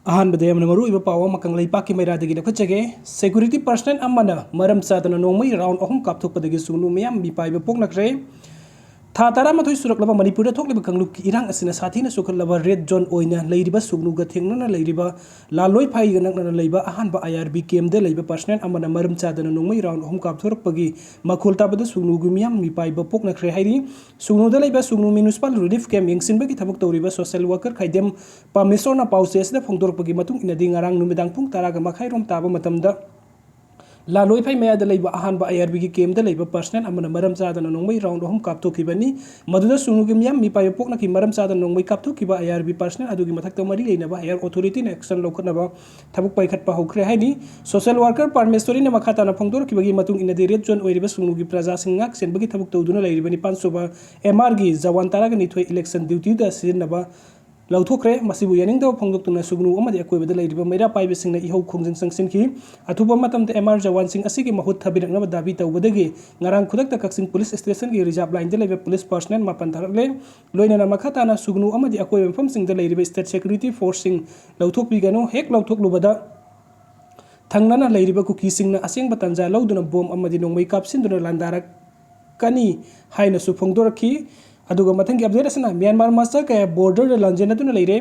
अहानबदे यमना मरुइबा पाव मकंग leipak mairadagi nakhachage security personnel amana maram chadana nongmai round ahum kapthokpadagi sunu miyam mipaiba poknakre था तारा मथोई सुरकलबा मणिपुर थोकलिबा कंगलुक इरांग असिना साथीना सुखलबा red zone ओइना लेरिबा सुगनुगा थेंगना लेरिबा लालोय फाइगा नकना लेबा अहानबा IRB केमदे लेबा personal अमना मरम चादना नोंमै round अहम कापथोरकपगी मखोल ताबदा सुगनुगु मियाम मिपाइबा पोकनख्रे हाइरि सुगनुदा लेबा सुगनु म्युनिसिपल रिलीफ कैम्प यंगसिनबगी थबक तौरिबा सोशल वर्कर खाइदेम पामेसोरना पाउसेसदा फोंदोरकपगी मतुंग इनादि ngarang numidang pung taraga makhairom taba matamda लालोय फाइ मयाद लेबा अहानबा आईआरबी की केमदा लेबा पर्सनल अमना मरम चादना नोंमै राउंड अहम कापथोखिबनी मदुदा सुनुगि मियाम मिपाइ पोकनखि मरम चादना नोंमै कापथोखिबा आईआरबी पर्सनल अदुगि मथक्ता मरि लेनबा हायर अथॉरिटी ने एक्शन लौखनबा थबक पाइखटपा हौख्रे हाइनि सोशल वर्कर परमेश्वरी ने मखाताना फोंदोरखिबगी मतुंग इना रेड जोन ओइरिबा सुनुगि प्रजा सिंगाक सेनबगी थबक तौदुना लेरिबनि 500 एमआर गी जवान तारागा निथोय इलेक्शन ड्यूटी दा सिनबा लौथोखरे मसिबु यानिंगदो फोंदोक्तुना सुगनु अमदि अकोइबदा लेरिबा मैरा पाइबसिंगना इहौ खोंजिन संगसिनखि अथुबा मतमते एमआर जवान सिंग असिगि महुत थबिरकनबा दाबी तौबदगी ngarang खुदक्ता कक्सिंग पुलिस स्टेशन की रिजर्व लाइन दे लेबा पुलिस पर्सनल मापन थरकले लोइनाना मखाताना सुगनु अमदि अकोइबा मफमसिंग दे लेरिबा स्टेट सिक्योरिटी फोर्स सिंग लौथोकबिगनो हेक लौथोकलुबदा थंगनाना लेरिबा कुकीसिंगना असेंगबा तंजा लौदुना बॉम्ब अमदि नोंमै कापसिनदुना लांदारकनी हाइनसु फोंदोरखि अदुगा मथंगी अपडेट असना म्यांमार मसा का बॉर्डर लांजेनदुना लेरे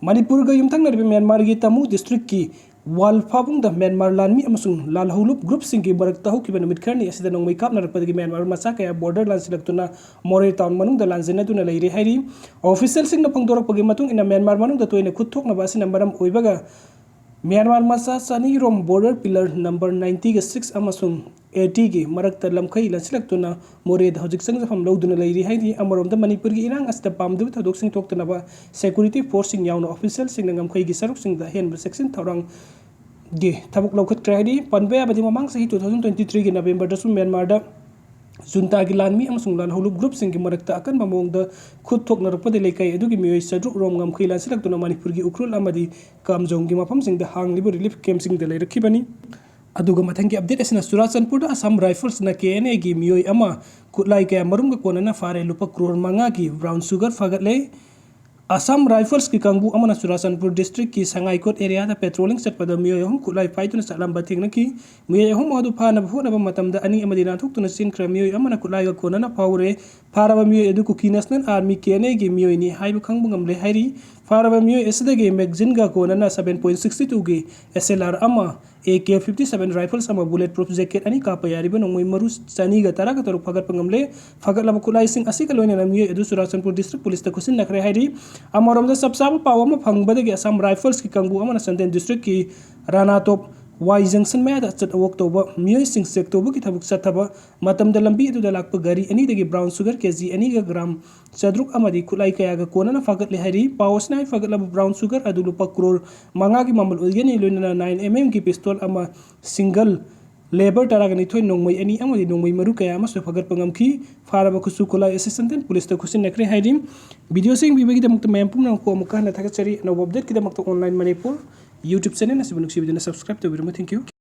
मणिपुर गा युमथंगनरिबा म्यांमार गी तमु डिस्ट्रिक्ट की वालफाबुंग द म्यांमार लानमी अमसुंग लालहौलुप ग्रुप सिंग की बरक तहुकिबा नुमित खरनी असिदा नोंमै कापनरपदगी म्यांमार मसा का बॉर्डर लांसिलक्तुना मोरे टाउन मनुंग द लांजेनदुना लेरे हाइरि ऑफिशियल सिंग न फोंदोरकपगी मतुंग इना म्यांमार मनुंग द तोइने खुदथोकनबा असिना मरम ओइबगा म्यांमार मसा सनी रोम बॉर्डर पिलर नंबर 90 के 6 अमसुंग 80 की मरकता लमखै लंसिलक्तुना मोरेद हौजिक संगजफम लौदुना लेरि हाइदि अमरोमदा मणिपुर की इरांग अस्ता पामदब थदोकसिंग थोक्तनबा सिक्योरिटी फोर्स सिंग यावना ऑफिशियल सिंग नंगमखै की सरुकसिंग द हेन सेक्शन थौरंग गे थबक लौखतक्रे हाइदि पनबे अबदि ममांग सही 2023 की नवंबर दसु म्यांमार दा जुनता की लानमी अमसुंग लालहौलुप ग्रुप सिंग की मरकता अकन ममोंग द खुद थोकनरपदे लेकै अदुगी मियोय सद्रुक रोम गमखै लांसिलक्तुना मणिपुर की उखरुल अमदि कामजोंग की मफम सिंग द हांगलिबो रिलीफ कैम्प सिंग द लेरखिबनी अदुगा मथंगी अपडेट असना चुराचंदपुर दा असम राइफल्स न केएनए की मियोय अमा कुलाई कया मरुंग कोनना फारे लुपा करोड़ मंगा की ब्राउन शुगर फगतले असम राइफल्स की कंगू अमना चुराचंदपुर डिस्ट्रिक्ट की संगाईकोट एरिया दा पेट्रोलिंग चटपदा मियोय हम कुलाई फाइतुना चलम थेंगनकी मियोय हम अदु फाना होनबा मतमदा अनि अमदि नाथुक्तुना सिनख्रा मियोय अमना कुलाई गा कोनना फावरे फारबा मियोय अदु कुकी नेशनल आर्मी केएनए की मियोय नि हाइबु खंगबु ngamle हाइरि फारबा मियोय एसदगे मैगजीन गा कोनना 7.62 की एसएलआर अमा AK-57 राइफल्स अमा बुलेट प्रूफ जैकेट अनि कापा यारिबा नोंमै मरु चनी गा तारा गा तरुक फगत पंगमले फगत लब कुलाई सिंग असि का लोइना मियोय अदु चुराचंदपुर डिस्ट्रिक्ट पुलिस ता खुसिन नखरे हाइरि अमरोमदा सबसाब पाव अमा फंगबदगे असम राइफल्स की कंगू अमना संदेन डिस्ट्रिक्ट की रानातोप वाई जंक्शन में चट वोक तौब मियोय सिंग चेक तौब की थबक चथब मतम द लंबी अदु लाक गाड़ी अनि दगे ब्राउन शुगर केजी अनि गा ग्राम चद्रुक अमदि खुलाई कया गा कोनना फगत ले हाइरि पावसना फगत लब ब्राउन शुगर अदु लुपा करोड़ मंगा की मामल उलगेनि लोइना 9mm की पिस्तौल अमा सिंगल लेबर तरागनी थोय नोंमै अनि अमदि नोंमै मरु कया अमा फगत पंगमखि फारबा खुसु खुलाई असिस्टेंट पुलिस त खुसिन नखरे हाइरि वीडियो सिंग बिबगी दमक मैम पुम को अमुका न थगचरी नो अपडेट की दमक online Manipur YouTube channel na sibunuk sibidina subscribe to video. Thank you.